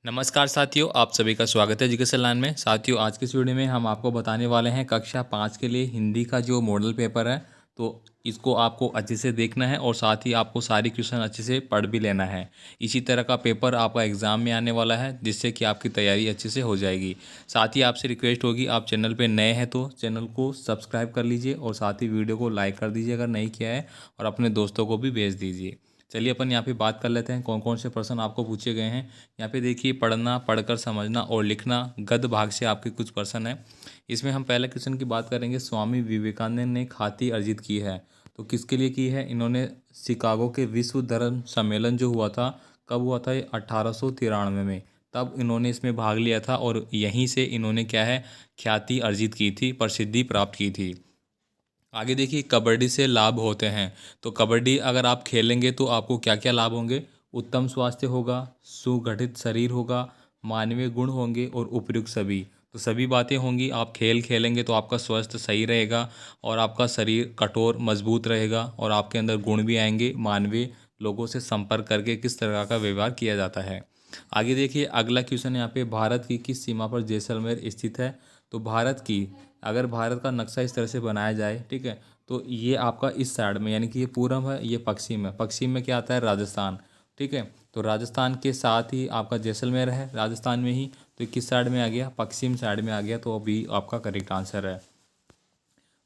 नमस्कार साथियों, आप सभी का स्वागत है एजुकेशन लाइन में। साथियों, आज की इस वीडियो में हम आपको बताने वाले हैं कक्षा 5 के लिए हिंदी का जो मॉडल पेपर है, तो इसको आपको अच्छे से देखना है और साथ ही आपको सारी क्वेश्चन अच्छे से पढ़ भी लेना है। इसी तरह का पेपर आपका एग्ज़ाम में आने वाला है, जिससे कि आपकी तैयारी अच्छे से हो जाएगी। साथ ही आपसे रिक्वेस्ट होगी, आप चैनल पर नए हैं तो चैनल को सब्सक्राइब कर लीजिए और साथ ही वीडियो को लाइक कर दीजिए अगर नहीं किया है, और अपने दोस्तों को भी भेज दीजिए। चलिए अपन यहाँ पे बात कर लेते हैं कौन कौन से प्रश्न आपको पूछे गए हैं। यहाँ पे देखिए, पढ़ना, पढ़कर समझना और लिखना गद्य भाग से आपके कुछ प्रश्न हैं। इसमें हम पहले क्वेश्चन की बात करेंगे। स्वामी विवेकानंद ने ख्याति अर्जित की है, तो किसके लिए की है? इन्होंने शिकागो के विश्व धर्म सम्मेलन जो हुआ था, कब हुआ था? ये 1893 में। तब इन्होंने इसमें भाग लिया था और यहीं से इन्होंने क्या है, ख्याति अर्जित की थी, प्रसिद्धि प्राप्त की थी। आगे देखिए, कबड्डी से लाभ होते हैं। तो कबड्डी अगर आप खेलेंगे तो आपको क्या क्या लाभ होंगे? उत्तम स्वास्थ्य होगा, सुगठित शरीर होगा, मानवीय गुण होंगे और उपयुक्त सभी। तो सभी बातें होंगी। आप खेल खेलेंगे तो आपका स्वास्थ्य सही रहेगा और आपका शरीर कठोर मजबूत रहेगा और आपके अंदर गुण भी आएंगे। मानवीय लोगों से संपर्क करके किस तरह का व्यवहार किया जाता है। आगे देखिए, अगला क्वेश्चन यहाँ पे, भारत की किस सीमा पर जैसलमेर स्थित है? तो भारत की, अगर भारत का नक्शा इस तरह से बनाया जाए, ठीक है, तो ये आपका इस साइड में, यानी कि ये पूरब है, ये पश्चिम है। पश्चिम में क्या आता है? राजस्थान। ठीक है, तो राजस्थान के साथ ही आपका जैसलमेर है, राजस्थान में ही। तो ये किस साइड में आ गया? पश्चिम साइड में आ गया। तो अभी आपका करेक्ट आंसर है।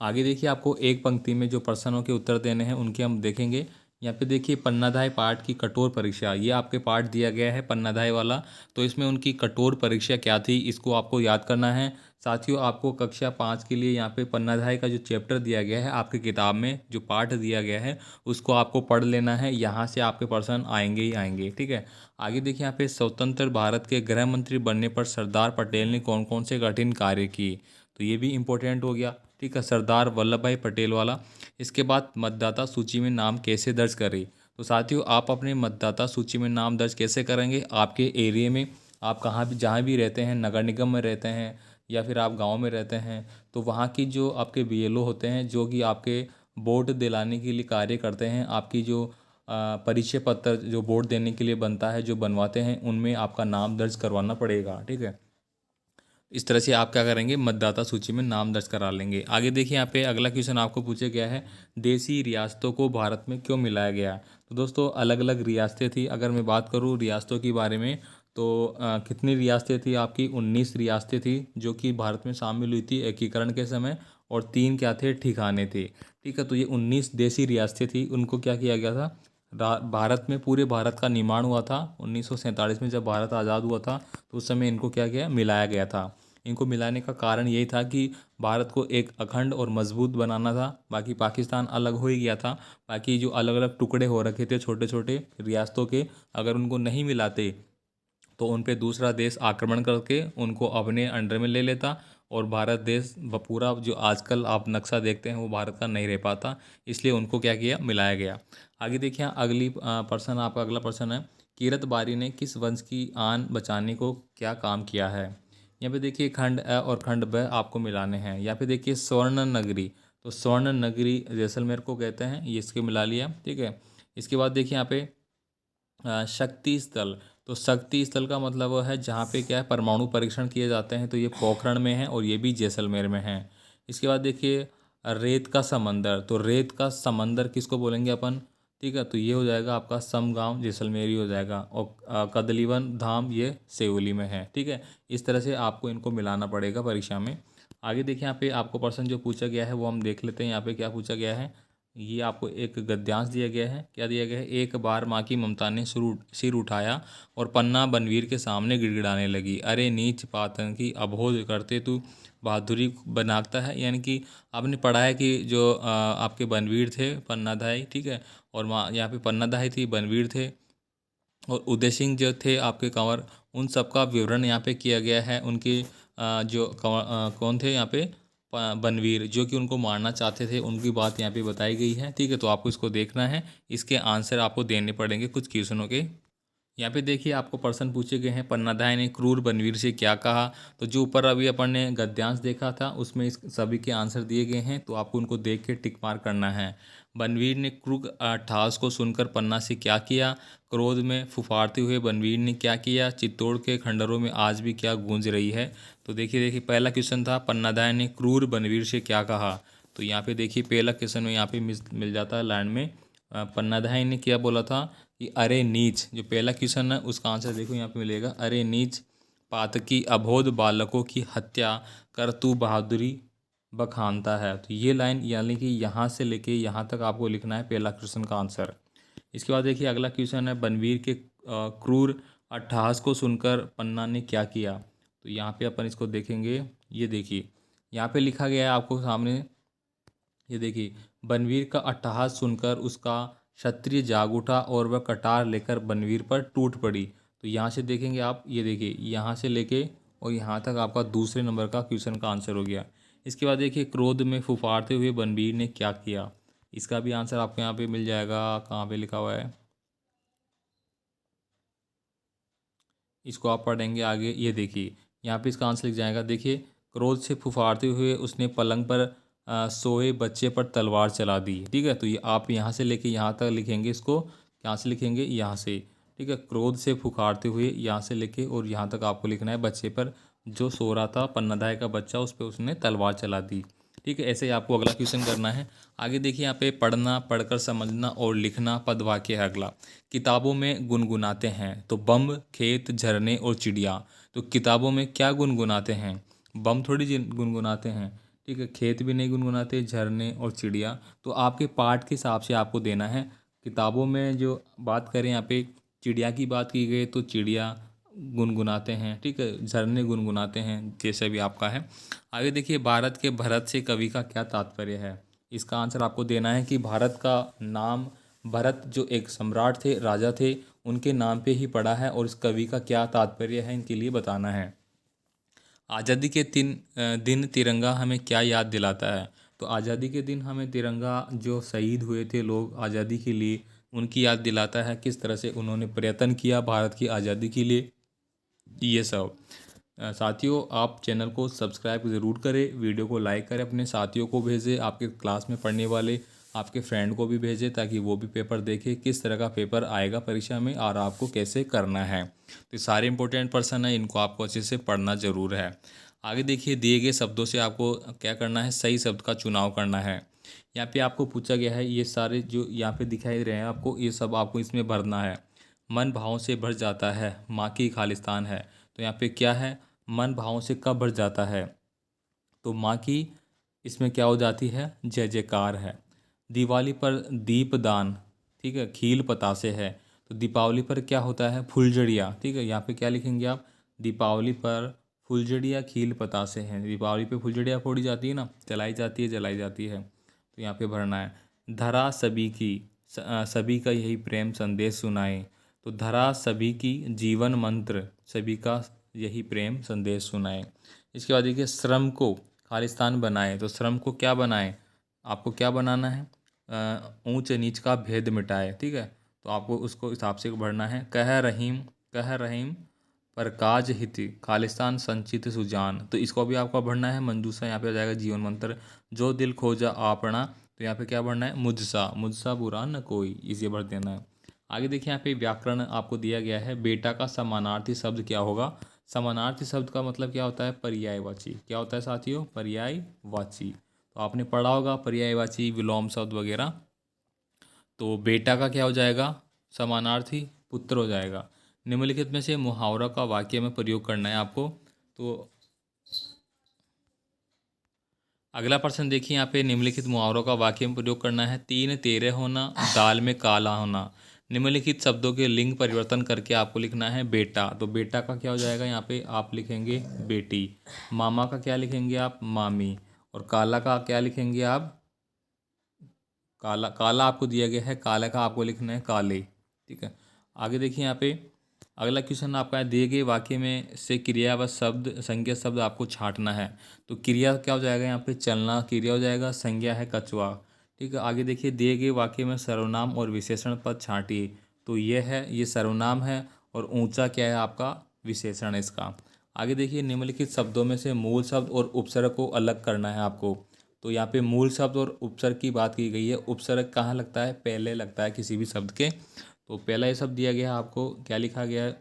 आगे देखिए, आपको एक पंक्ति में जो प्रश्नों के उत्तर देने हैं उनके हम देखेंगे। यहाँ पे देखिए, पन्नाधाय पाठ की कठोर परीक्षा, ये आपके पाठ दिया गया है पन्नाधाय वाला। तो इसमें उनकी कठोर परीक्षा क्या थी, इसको आपको याद करना है। साथियों, आपको कक्षा 5 के लिए यहाँ पे पन्नाधाय का जो चैप्टर दिया गया है आपकी किताब में, जो पाठ दिया गया है, उसको आपको पढ़ लेना है। यहाँ से आपके प्रश्न आएंगे ही आएंगे। ठीक है, आगे देखिए, यहाँ पे स्वतंत्र भारत के गृह मंत्री बनने पर सरदार पटेल ने कौन कौन से कठिन कार्य किए? तो ये भी इम्पोर्टेंट हो गया। ठीक है, सरदार वल्लभ भाई पटेल वाला। इसके बाद मतदाता सूची में नाम कैसे दर्ज करें? तो साथियों, आप अपने मतदाता सूची में नाम दर्ज कैसे करेंगे? आपके एरिया में, आप कहाँ भी, जहाँ भी रहते हैं, नगर निगम में रहते हैं या फिर आप गांव में रहते हैं, तो वहाँ की जो आपके बीएलओ होते हैं, जो कि आपके वोट दिलाने के लिए कार्य करते हैं, आपकी जो परिचय पत्र जो वोट देने के लिए बनता है, जो बनवाते हैं, उनमें आपका नाम दर्ज करवाना पड़ेगा। ठीक है, इस तरह से आप क्या करेंगे, मतदाता सूची में नाम दर्ज करा लेंगे। आगे देखिए, यहाँ पे अगला क्वेश्चन आपको पूछा गया है, देसी रियासतों को भारत में क्यों मिलाया गया? तो दोस्तों, अलग अलग रियासतें थी। अगर मैं बात करूँ रियासतों के बारे में, तो कितनी रियासतें थी? आपकी 19 रियासतें थी जो कि भारत में शामिल हुई थी एकीकरण के समय, और 3 क्या थे? ठिकाने थे। ठीक है, तो ये 19 देसी रियासतें थी, उनको क्या किया गया था? भारत में, पूरे भारत का निर्माण हुआ था 1947 में, जब भारत आज़ाद हुआ था, तो उस समय इनको क्या किया? मिलाया गया था। इनको मिलाने का कारण यही था कि भारत को एक अखंड और मजबूत बनाना था। बाकी पाकिस्तान अलग हो ही गया था। बाकी जो अलग अलग टुकड़े हो रखे थे छोटे छोटे रियासतों के, अगर उनको नहीं मिलाते तो उन पे दूसरा देश आक्रमण करके उनको अपने अंडर में ले लेता, और भारत देश पूरा जो आजकल आप नक्शा देखते हैं वो भारत का नहीं रह पाता। इसलिए उनको क्या किया? मिलाया गया। आगे देखिए, अगली प्रश्न, आपका अगला प्रश्न है, कीरत बारी ने किस वंश की आन बचाने को क्या काम किया है? यहाँ पे देखिए, खंड अ और खंड ब आपको मिलाने हैं। यहाँ पे देखिए, स्वर्ण नगरी, तो स्वर्ण नगरी जैसलमेर को कहते हैं, ये इसके मिला लिया। ठीक है, इसके बाद देखिए यहाँ पे शक्ति स्थल, तो शक्ति स्थल का मतलब वो है जहाँ पे क्या है, परमाणु परीक्षण किए जाते हैं, तो ये पोखरण में है और ये भी जैसलमेर में है। इसके बाद देखिए, रेत का समंदर, तो रेत का समंदर किसको बोलेंगे अपन? ठीक है, तो ये हो जाएगा आपका समगांव जैसलमेर ही हो जाएगा, और कदलीवन धाम ये सेवली में है। ठीक है, इस तरह से आपको इनको मिलाना पड़ेगा परीक्षा में। आगे देखिए, यहाँ पे आपको प्रश्न जो पूछा गया है वो हम देख लेते हैं। यहाँ पे क्या पूछा गया है, ये आपको एक गद्यांश दिया गया है। क्या दिया गया है? एक बार माँ की ममता ने सिर उठाया और पन्ना बनवीर के सामने गिड़गिड़ाने लगी, अरे नीच पातन की अबोध करते तू बहादुरी बनाता है। यानी कि आपने पढ़ा है कि जो आपके बनवीर थे पन्नाधाय, ठीक है, और माँ यहाँ पे पन्नाधाय थी, बनवीर थे, और उदय सिंह जो थे आपके कंवर, उन सबका विवरण यहाँ पे किया गया है। उनके जो कौन थे यहाँ पे, बनवीर, जो कि उनको मारना चाहते थे, उनकी बात यहाँ पे बताई गई है। ठीक है, तो आपको इसको देखना है, इसके आंसर आपको देने पड़ेंगे कुछ क्वेश्चनों के। यहाँ पे देखिए, आपको प्रश्न पूछे गए हैं, पन्नाधाय ने क्रूर बनवीर से क्या कहा? तो जो ऊपर अभी अपन ने गद्यांश देखा था उसमें इस सभी के आंसर दिए गए हैं, तो आपको उनको देख के टिक मार्क करना है। बनवीर ने क्रूर ठास को सुनकर पन्ना से क्या किया। क्रोध में फुफारते हुए बनवीर ने क्या किया। चित्तौड़ के खंडरों में आज भी क्या गूंज रही है। तो देखिए पहला क्वेश्चन था पन्नादाय ने क्रूर बनवीर से क्या कहा। तो यहाँ पे देखिए पहला क्वेश्चन में यहाँ पे मिल जाता है लैंड में। पन्नादाय ने क्या बोला था कि अरे नीच, जो पहला क्वेश्चन है उसका आंसर देखो यहाँ पे मिलेगा, अरे नीच पातकी अबोध बालकों की हत्या कर तू बहादुरी बखानता है। तो ये लाइन यानी कि यहाँ से लेके यहाँ तक आपको लिखना है पहला क्वेश्चन का आंसर। इसके बाद देखिए अगला क्वेश्चन है बनवीर के क्रूर अट्टहास को सुनकर पन्ना ने क्या किया। तो यहाँ पे अपन इसको देखेंगे, ये देखिए यहाँ पे लिखा गया है आपको सामने, ये देखिए बनवीर का अट्टहास सुनकर उसका क्षत्रिय जाग उठा और वह कटार लेकर बनवीर पर टूट पड़ी। तो यहाँ से देखेंगे आप, ये देखिए यहाँ से लेके और यहाँ तक आपका दूसरे नंबर का क्वेश्चन का आंसर हो गया। इसके बाद देखिए क्रोध में फुफारते हुए बनवीर ने क्या किया। इसका भी आंसर आपको यहाँ पे मिल जाएगा, कहाँ पे लिखा हुआ है, इसको आप पढ़ेंगे आगे। ये देखिए यहाँ पे इसका आंसर लिख जाएगा। देखिए क्रोध से फुफारते हुए उसने पलंग पर सोए बच्चे पर तलवार चला दी। ठीक है, तो ये आप यहाँ से लेके यहाँ तक लिखेंगे, इसको यहाँ से लिखेंगे यहाँ से। ठीक है, क्रोध से फुकारते हुए यहाँ से लेके और यहाँ तक आपको लिखना है बच्चे पर, जो सो रहा था पन्नादाय का बच्चा, उस पर उसने तलवार चला दी। ठीक है, ऐसे ही आपको अगला क्वेश्चन करना है। आगे देखिए यहाँ पे पढ़ना, पढ़कर समझना और लिखना पद वाक्य है अगला। किताबों में गुनगुनाते हैं तो बम, खेत, झरने और चिड़िया। तो किताबों में क्या गुनगुनाते हैं, बम थोड़ी गुनगुनाते हैं। ठीक है, खेत भी नहीं गुनगुनाते, झरने और चिड़िया। तो आपके पाठ के हिसाब से आपको देना है। किताबों में जो बात करें यहाँ पे चिड़िया की बात की गई तो चिड़िया गुनगुनाते हैं। ठीक है, झरने गुनगुनाते हैं, जैसे भी आपका है। आगे देखिए भारत के भरत से कवि का क्या तात्पर्य है। इसका आंसर आपको देना है कि भारत का नाम भरत जो एक सम्राट थे, राजा थे, उनके नाम पे ही पड़ा है और इस कवि का क्या तात्पर्य है इनके लिए बताना है। आज़ादी के दिन तिरंगा हमें क्या याद दिलाता है। तो आज़ादी के दिन हमें तिरंगा, जो शहीद हुए थे लोग आज़ादी के लिए, उनकी याद दिलाता है, किस तरह से उन्होंने प्रयत्न किया भारत की आज़ादी के लिए, ये सब। साथियों आप चैनल को सब्सक्राइब ज़रूर करें, वीडियो को लाइक करें, अपने साथियों को भेजें, आपके क्लास में पढ़ने वाले आपके फ्रेंड को भी भेजें, ताकि वो भी पेपर देखे किस तरह का पेपर आएगा परीक्षा में और आपको कैसे करना है। तो सारे इंपॉर्टेंट पर्सन है, इनको आपको अच्छे से पढ़ना ज़रूर है। आगे देखिए दिए गए शब्दों से आपको क्या करना है, सही शब्द का चुनाव करना है। यहाँ पे आपको पूछा गया है, ये सारे जो यहाँ पे दिखाई दे रहे हैं आपको, ये सब आपको इसमें भरना है। मन भावों से भर जाता है, माँ की खालिस्तान है। तो यहाँ पे क्या है, मन भावों से कब भर जाता है, तो माँ की इसमें क्या हो जाती है, जय जयकार है। दिवाली पर दीपदान, ठीक है, खील पतासे है। तो दीपावली पर क्या होता है, फुलझड़ियाँ। ठीक है, यहाँ पे क्या लिखेंगे आप, दीपावली पर फुलझड़ियाँ खील पतासे हैं। दीपावली पे फुलझड़ियाँ फोड़ी जाती है ना, जलाई जाती है, जलाई जाती है। तो यहाँ पे भरना है। धरा सभी की, सभी का यही प्रेम संदेश सुनाए। तो धरा सभी की जीवन मंत्र, सभी का यही प्रेम संदेश सुनाए। इसके बाद देखिए श्रम को खालिस्तान बनाए। तो श्रम को क्या बनाए, आपको क्या बनाना है, ऊंच नीच का भेद मिटाए। ठीक है, तो आपको उसको हिसाब से भरना है। कह रहीम पर काज हित खालिस्तान संचित सुजान। तो इसको भी आपको भरना है। मंजूसा यहाँ पे आ जाएगा जीवन मंत्र। जो दिल खोजा आपना, तो यहाँ पे क्या भरना है, मुझसा बुरा न कोई, इसे भर देना है। आगे देखिए यहाँ पे व्याकरण आपको दिया गया है। बेटा का समानार्थी शब्द क्या होगा। समानार्थी शब्द का मतलब क्या होता है, पर्यायवाची। क्या होता है साथियों, पर्यायवाची। तो आपने पढ़ा होगा पर्यायवाची, विलोम शब्द वगैरह। तो बेटा का क्या हो जाएगा, समानार्थी पुत्र हो जाएगा। निम्नलिखित में से मुहावरा का वाक्य में प्रयोग करना है आपको। तो अगला प्रश्न देखिए यहाँ पे, निम्नलिखित मुहावरों का वाक्य में प्रयोग करना है। तीन तेरे होना, दाल में काला होना। निम्नलिखित शब्दों के लिंग परिवर्तन करके आपको लिखना है बेटा। तो बेटा का क्या हो जाएगा, यहाँ पे आप लिखेंगे बेटी। मामा का क्या लिखेंगे आप, मामी। और काला का क्या लिखेंगे आप, काला। काला आपको दिया गया है, काला का आपको लिखना है काले। ठीक है, आगे देखिए यहाँ पे अगला क्वेश्चन आपका है, दिए गए वाक्य में से क्रिया व शब्द, संज्ञा शब्द आपको छांटना है। तो क्रिया क्या हो जाएगा, यहाँ पे चलना क्रिया हो जाएगा, संज्ञा है कछुआ। ठीक है, आगे देखिए दिए गए वाक्य में सर्वनाम और विशेषण पद छांटिए। तो ये है, ये सर्वनाम है और ऊंचा क्या है आपका, विशेषण है इसका। आगे देखिए निम्नलिखित शब्दों में से मूल शब्द और उपसर्ग को अलग करना है आपको। तो यहाँ पे मूल शब्द और उपसर्ग की बात की गई है। उपसर्ग कहाँ लगता है? पहले लगता है किसी भी शब्द के। तो पहला ये शब्द दिया गया है आपको, क्या लिखा गया है?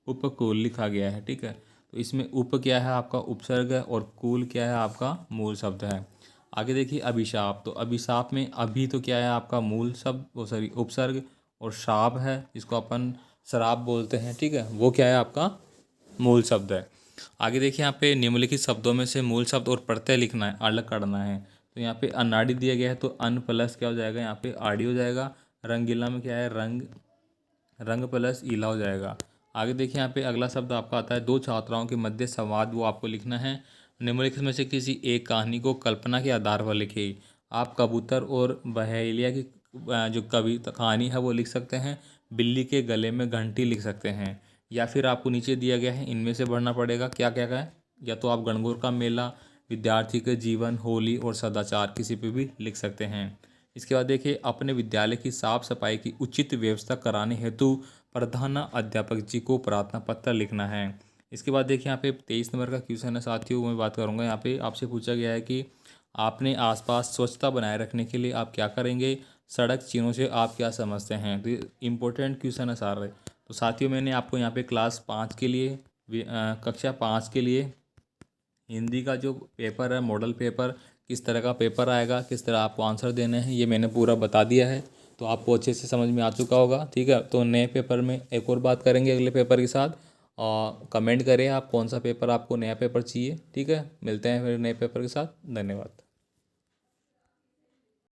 उपकूल लिखा गया है, ठीक है। तो इसमें उप क्या है? आपका उपसर्ग है, और कूल क्या है? आपका मूल शब्द है। आगे देखिए अभिशाप। तो अभिशाप में अभी तो क्या है? आपका मूल शब्द, वो सॉरी उपसर्ग, और शाप है जिसको अपन शराब बोलते हैं, ठीक है, वो क्या है? आपका मूल शब्द है। आगे देखिए यहाँ पे निम्नलिखित शब्दों में से मूल शब्द और प्रत्यय लिखना है, अलग करना है। तो यहाँ पे अनाड़ी दिया गया है, तो अन प्लस क्या हो जाएगा? यहाँ पे आड़ी हो जाएगा। रंगीला में क्या है? रंग प्लस ईला हो जाएगा। आगे देखिए यहाँ पे अगला शब्द आपका आता है, दो छात्राओं के मध्य संवाद, वो आपको लिखना है। निम्नलिखित में से किसी एक कहानी को कल्पना के आधार पर लिखिए। आप कबूतर और बहेलिया की जो कहानी है वो लिख सकते हैं। बिल्ली के गले में घंटी लिख सकते हैं। या फिर आपको नीचे दिया गया है, इनमें से भरना पड़ेगा क्या क्या है। या तो आप गणगौर का मेला, विद्यार्थी के जीवन, होली और सदाचार, किसी पे भी लिख सकते हैं। इसके बाद देखिए अपने विद्यालय की साफ सफाई की उचित व्यवस्था कराने हेतु प्रधान अध्यापक जी को प्रार्थना पत्र लिखना है। इसके बाद देखिए यहाँ पे 23 नंबर का क्वेश्चन है साथियों, मैं बात करूँगा। यहाँ पे आपसे पूछा गया है कि आपने आसपास स्वच्छता बनाए रखने के लिए आप क्या करेंगे? सड़क चिन्हों से आप क्या समझते हैं? तो ये इंपॉर्टेंट क्वेश्चन है सारे। तो साथियों मैंने आपको यहाँ पे क्लास 5 के लिए, कक्षा 5 के लिए हिंदी का जो पेपर है, मॉडल पेपर, किस तरह का पेपर आएगा, किस तरह आपको आंसर देने हैं, ये मैंने पूरा बता दिया है। तो आपको अच्छे से समझ में आ चुका होगा, ठीक है। तो नए पेपर में एक और बात करेंगे अगले पेपर के साथ। और कमेंट करें आप कौन सा पेपर, आपको नया पेपर चाहिए, ठीक है। मिलते हैं फिर नए पेपर के साथ। धन्यवाद।